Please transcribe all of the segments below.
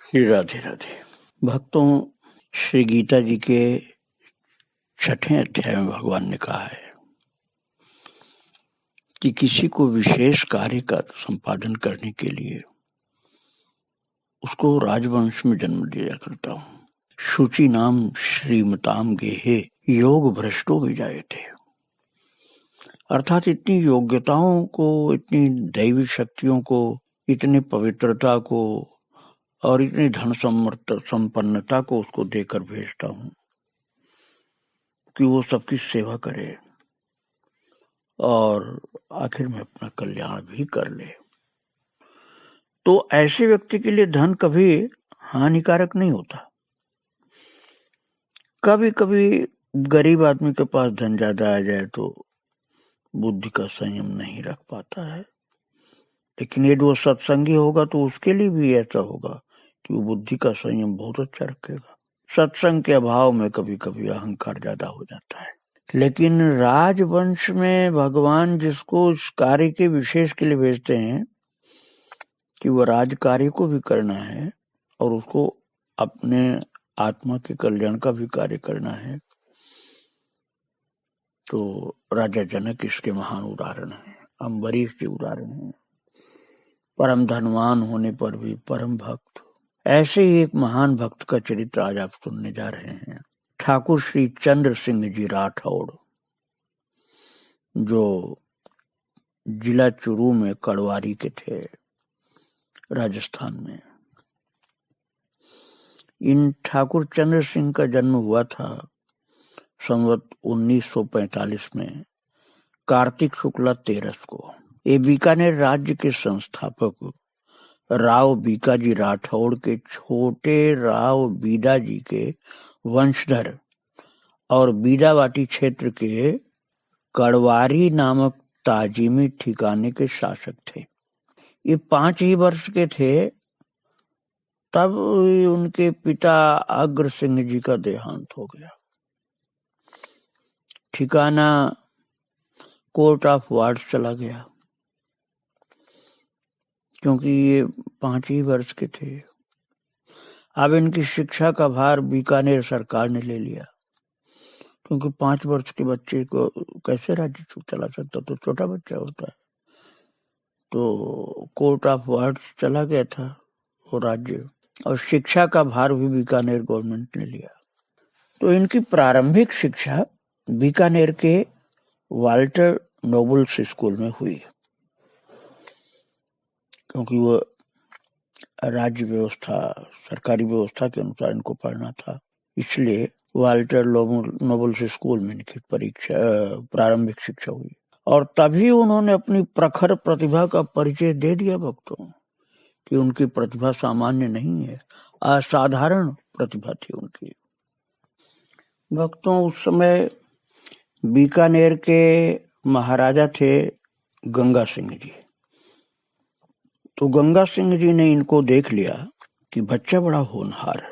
राधे राधे। भक्तों, श्री गीता जी के 6ठे अध्याय में भगवान ने कहा है कि किसी को विशेष कार्य का संपादन करने के लिए उसको राजवंश में जन्म दिया करता हूँ। शुचि नाम श्रीमताम गेहे योग भ्रष्टो विजायते। अर्थात इतनी योग्यताओं को, इतनी दैवी शक्तियों को, इतनी पवित्रता को और इतनी धन संपन्नता को उसको देकर भेजता हूँ कि वो सबकी सेवा करे और आखिर में अपना कल्याण भी कर ले। तो ऐसे व्यक्ति के लिए धन कभी हानिकारक नहीं होता। कभी कभी गरीब आदमी के पास धन ज्यादा आ जाए तो बुद्धि का संयम नहीं रख पाता है, लेकिन यदि वो सत्संगी होगा तो उसके लिए भी ऐसा होगा कि वो बुद्धि का संयम बहुत अच्छा रखेगा। सत्संग के अभाव में कभी कभी अहंकार ज्यादा हो जाता है। लेकिन राजवंश में भगवान जिसको इस कार्य के विशेष के लिए भेजते हैं कि वह राज कार्य को भी करना है और उसको अपने आत्मा के कल्याण का भी कार्य करना है, तो राजा जनक इसके महान उदाहरण हैं। अम्बरीश के उदाहरण हैं। परम धनवान होने पर भी परम भक्त। ऐसे ही एक महान भक्त का चरित्र आज आप सुनने जा रहे हैं। ठाकुर श्री चंद्र सिंह जी राठौड़, जो जिला चुरू में कड़वारी के थे, राजस्थान में। इन ठाकुर चंद्र सिंह का जन्म हुआ था संवत 1945 में कार्तिक शुक्ला 13 को। ये बीकानेर राज्य के संस्थापक राव बीकाजी राठौड़ के छोटे राव बीदा जी के वंशधर और बीदावाटी क्षेत्र के कड़वारी नामक ताजीमी ठिकाने के शासक थे। ये 5 ही वर्ष के थे तब उनके पिता अग्र सिंह जी का देहांत हो गया। ठिकाना कोर्ट ऑफ वार्ड चला गया क्योंकि ये 5 ही वर्ष के थे। अब इनकी शिक्षा का भार बीकानेर सरकार ने ले लिया, क्योंकि 5 वर्ष के बच्चे को कैसे राज्य चला सकता, तो छोटा बच्चा होता है। तो कोर्ट ऑफ वार्ड चला गया था वो राज्य, और शिक्षा का भार भी बीकानेर गवर्नमेंट ने लिया। तो इनकी प्रारंभिक शिक्षा बीकानेर के वाल्टर नोबल्स स्कूल में हुई, क्योंकि वो राज्य व्यवस्था, सरकारी व्यवस्था के अनुसार इनको पढ़ना था। इसलिए वाल्टर नोबल्स स्कूल में इनकी प्रारंभिक शिक्षा हुई, और तभी उन्होंने अपनी प्रखर प्रतिभा का परिचय दे दिया भक्तों कि उनकी प्रतिभा सामान्य नहीं है, असाधारण प्रतिभा थी उनकी। भक्तों, उस समय बीकानेर के महाराजा थे गंगा सिंह जी। तो गंगा सिंह जी ने इनको देख लिया कि बच्चा बड़ा होनहार है,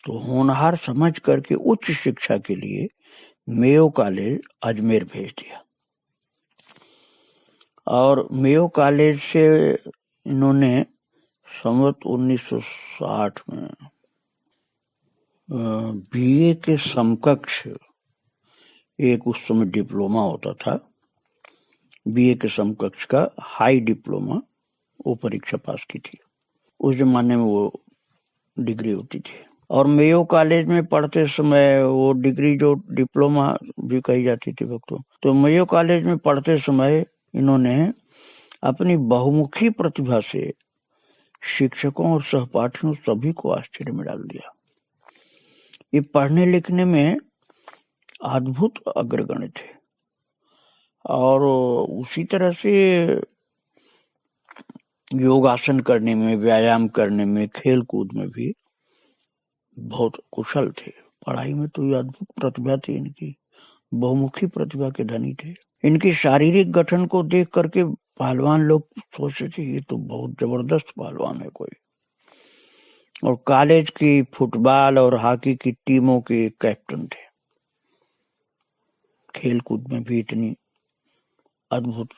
तो होनहार समझ करके उच्च शिक्षा के लिए मेयो कॉलेज अजमेर भेज दिया। और मेयो कॉलेज से इन्होंने संवत 1960 में बीए के समकक्ष एक उस समय डिप्लोमा होता था, बीए के समकक्ष का हाई डिप्लोमा, वो परीक्षा पास की थी। उस जमाने में वो डिग्री होती थी। और मेयो कॉलेज में पढ़ते समय वो डिग्री जो डिप्लोमा भी कही जाती थी भक्तों, तो मेयो कॉलेज में पढ़ते समय इन्होंने अपनी बहुमुखी प्रतिभा से शिक्षकों और सहपाठियों सभी को आश्चर्य में डाल दिया। ये पढ़ने लिखने में अद्भुत अग्रगण्य थे, और उसी तरह से योगासन करने में, व्यायाम करने में, खेल कूद में भी बहुत कुशल थे। पढ़ाई में तो ये अद्भुत प्रतिभा थी इनकी, बहुमुखी प्रतिभा के धनी थे। इनके शारीरिक गठन को देख करके पहलवान लोग सोचते थे ये तो बहुत जबरदस्त पहलवान है कोई। और कॉलेज की फुटबॉल और हॉकी की टीमों के कैप्टन थे। खेल कूद में भी इतनी अद्भुत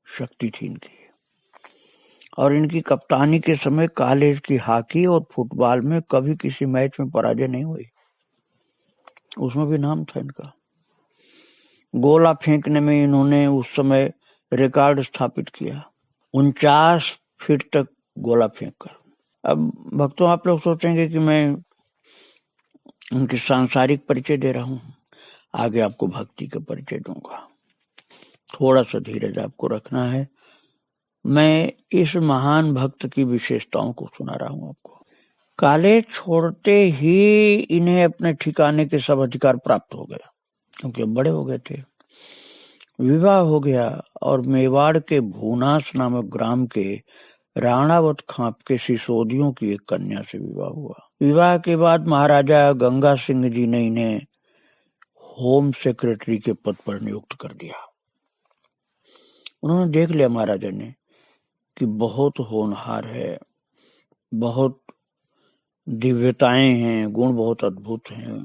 शक्ति थी इनकी। और इनकी कप्तानी के समय कॉलेज की हॉकी और फुटबॉल में कभी किसी मैच में पराजय नहीं हुई, उसमें भी नाम था इनका। गोला फेंकने में इन्होंने उस समय रिकॉर्ड स्थापित किया, 49 फीट तक गोला फेंककर। अब भक्तों, आप लोग सोचेंगे कि मैं उनकी सांसारिक परिचय दे रहा हूँ, आगे आपको भक्ति का परिचय दूंगा। थोड़ा सा धीरज आपको रखना है। मैं इस महान भक्त की विशेषताओं को सुना रहा हूँ आपको। कॉलेज छोड़ते ही इन्हें अपने ठिकाने के सब अधिकार प्राप्त हो गए, क्योंकि बड़े हो गए थे। विवाह हो गया और मेवाड़ के भूनास नामक ग्राम के राणावत खाप के सिसोदियों की एक कन्या से विवाह हुआ। विवाह के बाद महाराजा गंगा सिंह जी ने इन्हें होम सेक्रेटरी के पद पर नियुक्त कर दिया। उन्होंने देख लिया महाराजा ने कि बहुत होनहार है, बहुत दिव्यताएं हैं, गुण बहुत अद्भुत हैं,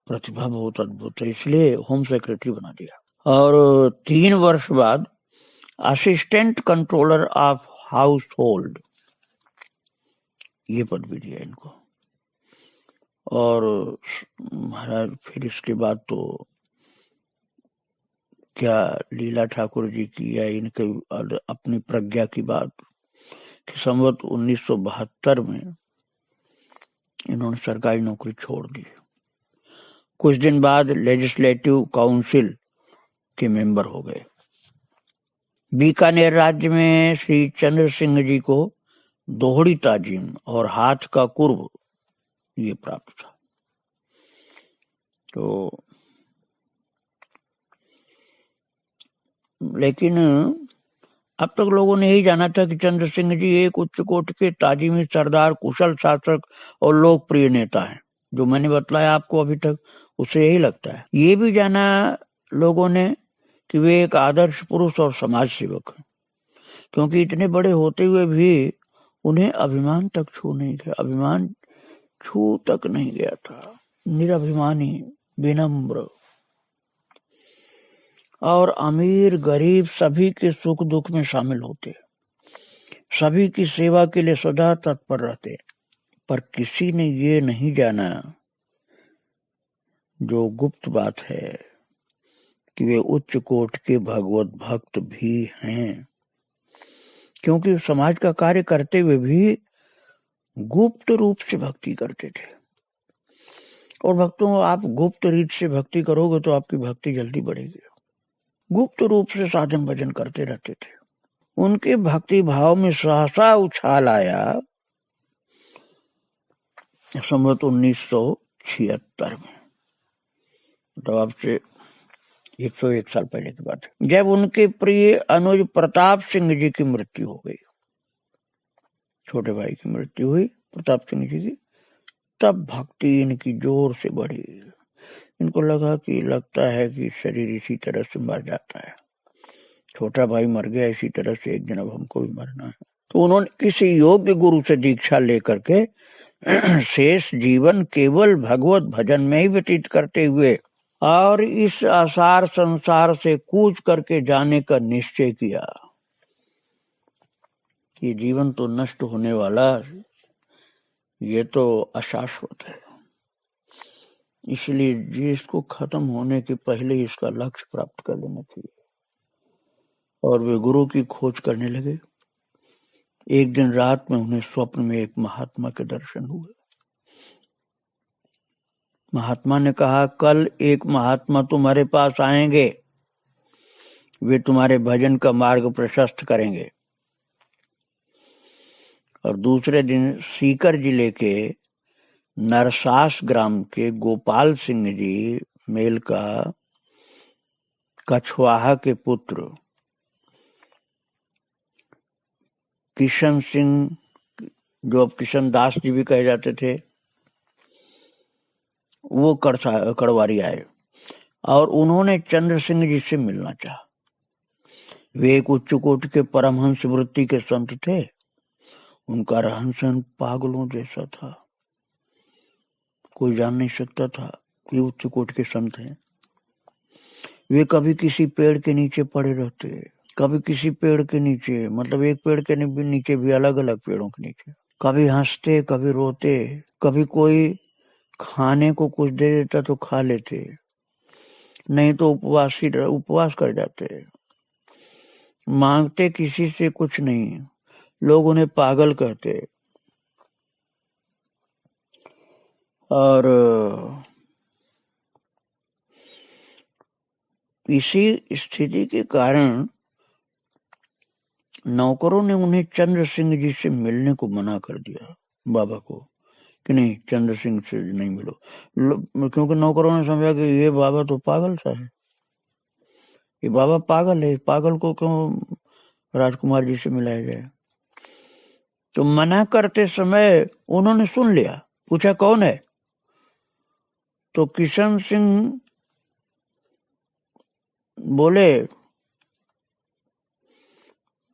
प्रतिभा बहुत अद्भुत है, इसलिए होम सेक्रेटरी बना दिया। और 3 वर्ष बाद assistant controller of house hold ये पद भी दिया इनको। और महाराज फिर इसके बाद तो क्या लीला ठाकुर जी की या इनके अपनी प्रज्ञा की बात कि संवत 1972 में इन्होंने सरकारी नौकरी छोड़ दी। कुछ दिन बाद लेजिस्लेटिव काउंसिल के मेंबर हो गए। बीकानेर राज्य में श्री चंद्र सिंह जी को दोहरी ताजीम और हाथ का कुर्ब ये प्राप्त था। तो लेकिन अब तक लोगों ने यही जाना था कि चंद्र सिंह जी एक उच्च कोटि के ताजीमी सरदार, कुशल शासक और लोकप्रिय नेता हैं। जो मैंने बतलाया आपको अभी तक, उसे यही लगता है। ये भी जाना लोगों ने कि वे एक आदर्श पुरुष और समाज सेवक हैं, क्योंकि इतने बड़े होते हुए भी उन्हें अभिमान तक छू नहीं गया, अभिमान छू तक नहीं गया था। निराभिमानी, विनम्र और अमीर गरीब सभी के सुख दुख में शामिल होते, सभी की सेवा के लिए सदा तत्पर रहते। पर किसी ने ये नहीं जाना जो गुप्त बात है कि वे उच्च कोटि के भगवत भक्त भी हैं, क्योंकि समाज का कार्य करते हुए भी गुप्त रूप से भक्ति करते थे। और भक्तों, आप गुप्त रीत से भक्ति करोगे तो आपकी भक्ति जल्दी बढ़ेगी। गुप्त रूप से साधन भजन करते रहते थे। उनके भक्ति भाव में सहसा उछाल आया संवत 1976 में, तो आपसे 101 साल पहले की बात है, जब उनके प्रिय अनुज प्रताप सिंह जी की मृत्यु हो गई। छोटे भाई की मृत्यु हुई प्रताप सिंह जी की। तब भक्ति इनकी जोर से बढ़ी। इनको लगता है कि शरीर इसी तरह से मर जाता है, छोटा भाई मर गया, इसी तरह से एक दिन अब हमको भी मरना है। तो उन्होंने किसी योग्य गुरु से दीक्षा लेकर के शेष जीवन केवल भगवत भजन में ही व्यतीत करते हुए और इस आसार संसार से कूच करके जाने का निश्चय किया। ये जीवन तो नष्ट होने वाला, ये तो अशाश्वत है, इसलिए जिसको खत्म होने के पहले इसका लक्ष्य प्राप्त कर लेना चाहिए। और वे गुरु की खोज करने लगे। एक दिन रात में उन्हें स्वप्न में एक महात्मा के दर्शन हुए। महात्मा ने कहा, कल एक महात्मा तुम्हारे पास आएंगे, वे तुम्हारे भजन का मार्ग प्रशस्त करेंगे। और दूसरे दिन सीकर जिले के नरसास ग्राम के गोपाल सिंह जी मेल का कछवाहा के पुत्र किशन सिंह, जो अब किशन दास जी भी कहे जाते थे, वो कड़वारी आए और उन्होंने चंद्र सिंह जी से मिलना चाहा। वे एक उच्च कोटि के परमहंस वृत्ति के संत थे। उनका रहन सहन पागलों जैसा था, कोई जान नहीं सकता था ये उच्च कोटि के संत हैं। वे कभी किसी पेड़ के नीचे पड़े रहते, कभी किसी पेड़ के नीचे, मतलब एक पेड़ के नीचे भी अलग अलग पेड़ों के नीचे, कभी हंसते कभी रोते, कभी कोई खाने को कुछ दे देता तो खा लेते, नहीं तो उपवास कर जाते, मांगते किसी से कुछ नहीं, लोग उन्हें पागल कहते। और इसी स्थिति के कारण नौकरों ने उन्हें चंद्र सिंह जी से मिलने को मना कर दिया, बाबा को, कि नहीं चंद्र सिंह से नहीं मिलो, क्योंकि नौकरों ने समझा कि ये बाबा तो पागल सा है, ये बाबा पागल है, पागल को क्यों राजकुमार जी से मिलाया जाए। तो मना करते समय उन्होंने सुन लिया, पूछा कौन है, तो किशन सिंह बोले,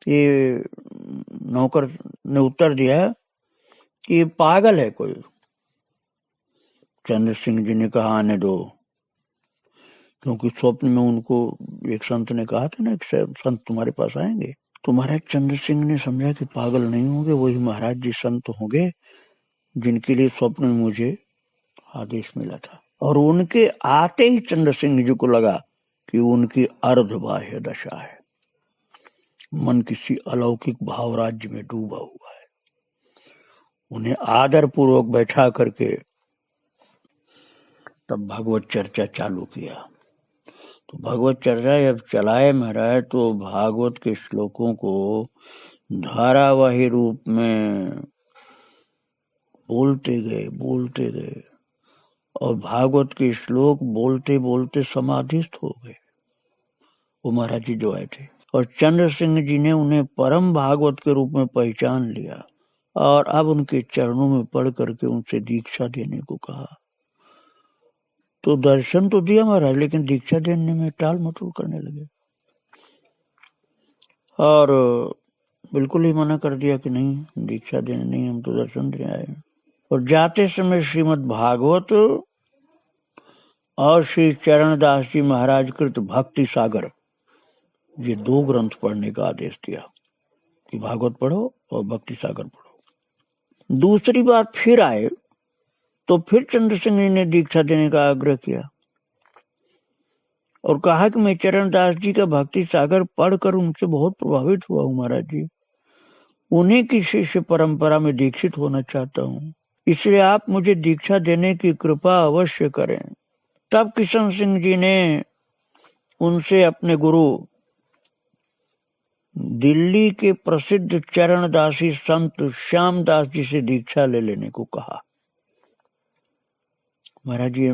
ये नौकर ने उत्तर दिया कि ये पागल है कोई। चंद्र सिंह जी ने कहा आने दो, क्योंकि स्वप्न में उनको एक संत ने कहा था ना, एक संत तुम्हारे पास आएंगे। तो महाराज चंद्र सिंह ने समझा कि पागल नहीं होंगे, वही महाराज जी संत होंगे जिनके लिए स्वप्न में मुझे आदेश मिला था। और उनके आते ही चंद्र सिंह जी को लगा कि उनकी अर्धबाह्य दशा है, मन किसी अलौकिक भाव राज्य में डूबा हुआ है। उन्हें आदर पूर्वक बैठा करके तब भगवत चर्चा चालू किया। तो भगवत चर्चा जब चलाए महाराज, तो भागवत के श्लोकों को धारावाही रूप में बोलते गए और भागवत के श्लोक बोलते बोलते समाधिस्थ हो गए वो महाराज जी जो आए थे। और चंद्र सिंह जी ने उन्हें परम भागवत के रूप में पहचान लिया और अब उनके चरणों में पढ़ करके उनसे दीक्षा देने को कहा। तो दर्शन तो दिया महाराज, लेकिन दीक्षा देने में टाल मटोल करने लगे और बिल्कुल ही मना कर दिया कि नहीं दीक्षा देने नहीं, हम तो दर्शन देने आए हैं। और जाते समय श्रीमद् भागवत और श्री चरणदास जी महाराज कृत भक्ति सागर, ये 2 ग्रंथ पढ़ने का आदेश दिया कि भागवत पढ़ो और भक्ति सागर पढ़ो। दूसरी बार फिर आए तो फिर चंद्र सिंह जी ने दीक्षा देने का आग्रह किया और कहा कि मैं चरणदास जी का भक्ति सागर पढ़कर उनसे बहुत प्रभावित हुआ हूँ महाराज जी, उन्हीं की शिष्य परंपरा में दीक्षित होना चाहता हूँ, इसलिए आप मुझे दीक्षा देने की कृपा अवश्य करें। तब किशन सिंह जी ने उनसे अपने गुरु दिल्ली के प्रसिद्ध चरणदासी संत श्यामदास जी से दीक्षा ले लेने को कहा। महाराज जी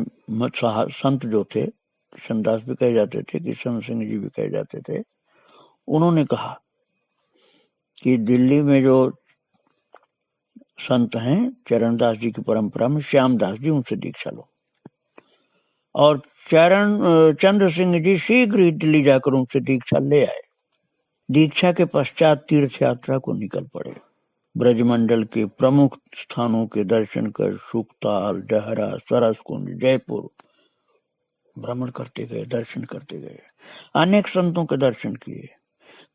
संत जो थे, किशनदास भी कहे जाते थे, किशन सिंह जी भी कहे जाते थे, उन्होंने कहा कि दिल्ली में जो संत हैं चरणदास जी की परंपरा में, श्यामदास जी, उनसे दीक्षा लो। और चंद्र सिंह जी शीघ्र ही दिल्ली जाकर उनसे दीक्षा ले आए। दीक्षा के पश्चात तीर्थ यात्रा को निकल पड़े। ब्रजमंडल के प्रमुख स्थानों के दर्शन कर सुखताल, डहरा, सरसकुंड, जयपुर भ्रमण करते गए, दर्शन करते गए, अनेक संतों के दर्शन किए।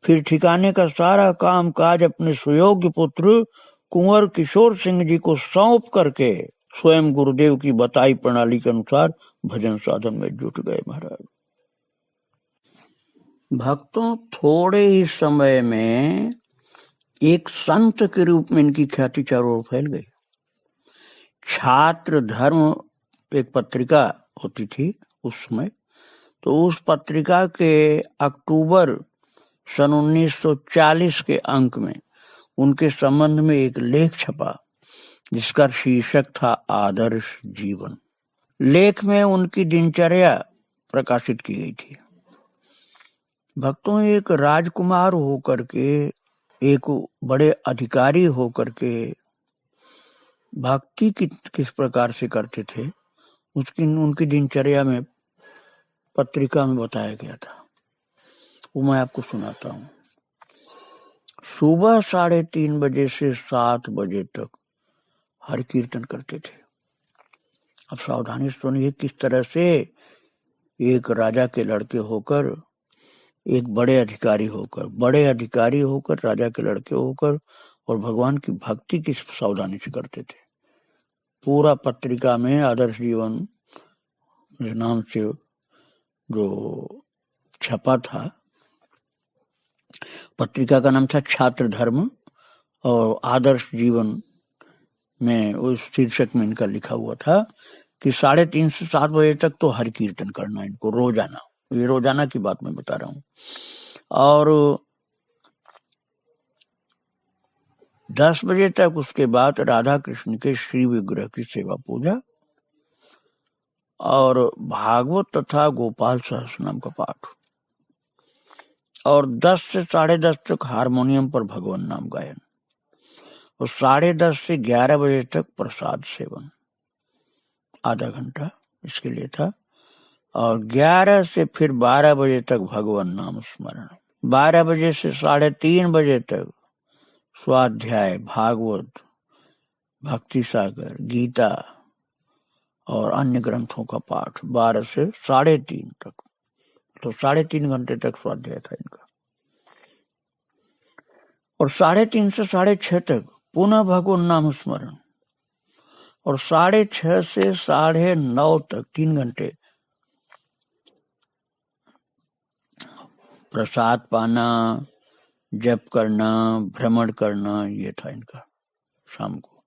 फिर ठिकाने का सारा काम काज अपने सुयोग्य पुत्र कुंवर किशोर सिंह जी को सौंप करके स्वयं गुरुदेव की बताई प्रणाली के अनुसार भजन साधन में जुट गए महाराज। भक्तों, थोड़े ही समय में एक संत के रूप में इनकी ख्याति चारों ओर फैल गई। छात्र धर्म एक पत्रिका होती थी उस समय, तो उस पत्रिका के अक्टूबर सन 1940 के अंक में उनके संबंध में एक लेख छपा जिसका शीर्षक था आदर्श जीवन। लेख में उनकी दिनचर्या प्रकाशित की गई थी। भक्तों, एक राजकुमार होकर के, एक बड़े अधिकारी होकर के भक्ति किस प्रकार से करते थे उनकी दिनचर्या में पत्रिका में बताया गया था। वो मैं आपको सुनाता हूँ। सुबह 3:30 बजे से 7 बजे तक हरि कीर्तन करते थे। अब सावधानी सुनिए किस तरह से एक राजा के लड़के होकर एक बड़े अधिकारी होकर राजा के लड़के होकर और भगवान की भक्ति की सावधानी से करते थे। पूरा पत्रिका में आदर्श जीवन के नाम से जो छपा था, पत्रिका का नाम था छात्र धर्म, और आदर्श जीवन में उस शीर्षक में इनका लिखा हुआ था कि 3:30 से 7 बजे तक तो हरि कीर्तन करना इनको रोजाना। ये रोजाना की बात मैं बता रहा हूँ। और 10 बजे तक उसके बाद राधा कृष्ण के श्री विग्रह की सेवा पूजा और भागवत तथा गोपाल सहस्रनाम का पाठ, और 10 से 10:30 तक हारमोनियम पर भगवान नाम गायन, और 10:30 से 11 बजे तक प्रसाद सेवन, आधा घंटा इसके लिए था। और 11 से फिर 12 बजे तक भगवान नाम स्मरण, 12 बजे से 3:30 बजे तक स्वाध्याय, भागवत, भक्ति सागर, गीता और अन्य ग्रंथों का पाठ, 12 से 3:30 तक। तो 3.5 घंटे तक स्वाध्याय था इनका। और 3:30 से 6:30 तक पुनः भगवान नाम स्मरण, और 6:30 से 9:30 तक 3 घंटे प्रसाद पाना, जप करना, भ्रमण करना, ये था इनका शाम को।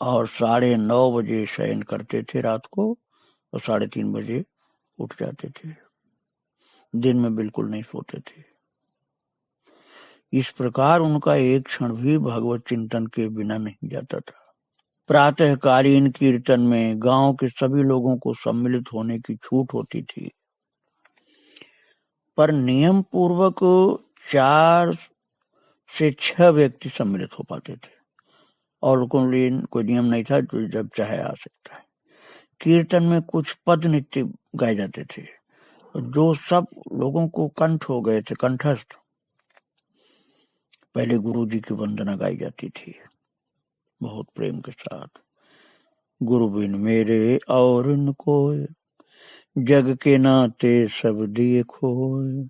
और 9:30 बजे शयन करते थे रात को, और 3:30 बजे उठ जाते थे। दिन में बिल्कुल नहीं सोते थे। इस प्रकार उनका एक क्षण भी भगवत चिंतन के बिना नहीं जाता था। प्रातःकालीन कीर्तन में गांव के सभी लोगों को सम्मिलित होने की छूट होती थी, पर नियम पूर्वक 4 से 6 व्यक्ति सम्मिलित हो पाते थे, और कोई नियम नहीं था, जो जब चाहे आ सकता है। कीर्तन में कुछ पद नित्य गाए जाते थे, जो सब लोगों को कंठ हो गए थे, कंठस्थ। पहले गुरु जी की वंदना गाई जाती थी बहुत प्रेम के साथ। गुरु बिन मेरे और न कोय, जग के नाते सब दिए खोय।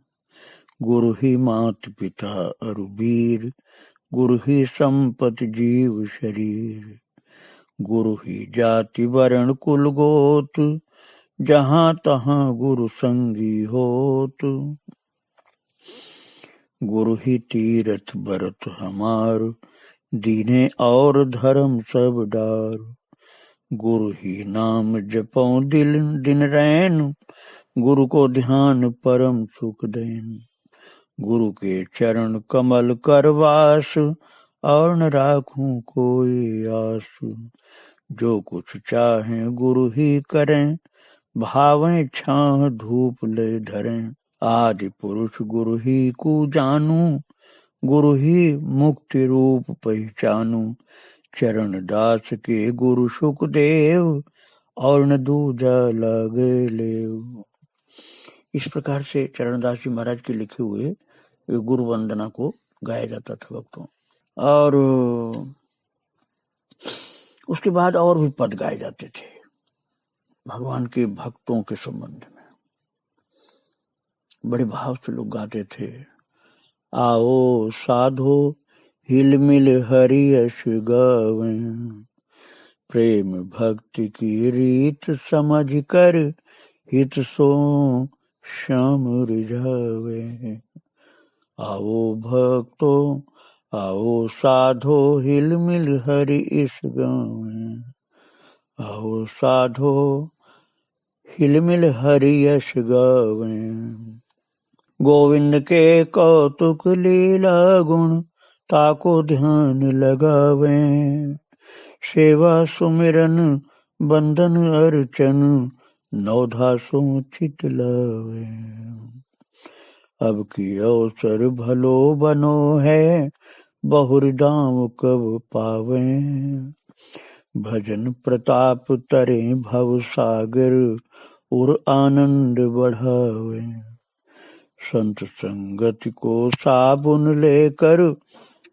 गुरु ही मात पिता अरु वीर, गुरु ही संपत्ति जीव शरीर। गुरु ही जाति वर्ण कुल गोत, जहाँ तहाँ गुरु संगी होत। गुरु ही तीरथ बरत हमार, दीने और धर्म सब डार। गुरु ही नाम जपौं दिल दिन रैन, गुरु को ध्यान परम सुख देन। गुरु के चरण कमल कर वास, और न राखूं कोई आस। जो कुछ चाहे गुरु ही करें, भावें छाह धूप ले धरें। आदि पुरुष गुरु ही को जानू, गुरु ही मुक्ति रूप पहचानू। चरण दास के गुरु सुखदेव, और न दूजा लागे लेव। इस प्रकार से चरणदास जी महाराज के लिखे हुए गुरु वंदना को गाया जाता था भक्तों। और उसके बाद और भी पद गाए जाते थे भगवान के भक्तों के संबंध में। बड़े भाव से लोग गाते थे। आओ साधो हिल मिल हरि यश गावें, प्रेम भक्ति की रीत समझ कर, हित सो श्याम रिझावे। आओ भक्तों, आओ साधो हिल मिल हरि इस गावें। आओ साधो हिल मिल हरि यश गावें। गोविंद के कौतुक लीला गुण, ताको ध्यान लगावें। सेवा सुमिरन बंधन अर्चन, नवधासों चित लावें। अब की अवसर भलो बनो है, बहुर दाम कब पावें। भजन प्रताप तरे भव सागर, और आनंद बढ़ावें। संत संगति को साबुन लेकर,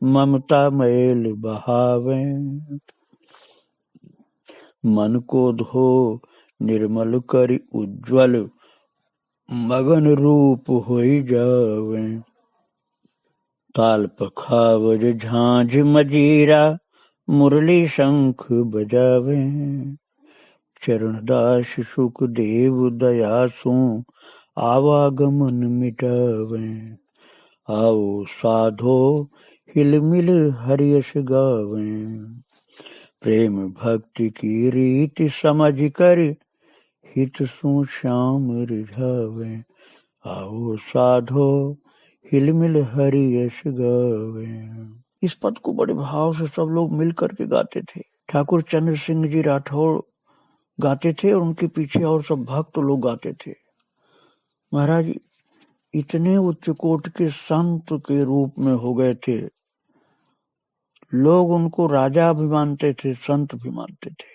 ममता मैल बहावें। मन को धो निर्मल करि उज्ज्वल, मगन रूप होई जावे। ताल पखावज झांझ मजीरा मुरली शंख बजावे। चरणदास सुखदेव दयासु आवागमन मिटावे। आओ साधो हिलमिल हरियस गावे। प्रेम भक्ति की रीति समझ कर हित सु श्याम रिझावे। आओ साधो हिलमिल हरियस गावे। इस पद को बड़े भाव से सब लोग मिल करके गाते थे। ठाकुर चंद्र सिंह जी राठौड़ गाते थे और उनके पीछे और सब भक्त लोग गाते थे। महाराज इतने उच्च कोट के संत के रूप में हो गए थे, लोग उनको राजा भी मानते थे, संत भी मानते थे।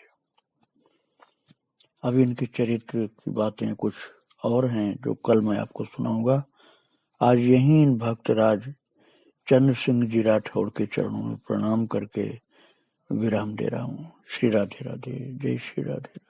अब इनके चरित्र की बातें कुछ और हैं जो कल मैं आपको सुनाऊंगा। आज यही इन भक्तराज चंद्र सिंह जी राठौड़ के चरणों में प्रणाम करके विराम दे रहा हूँ। श्री राधे राधे। जय श्री राधे।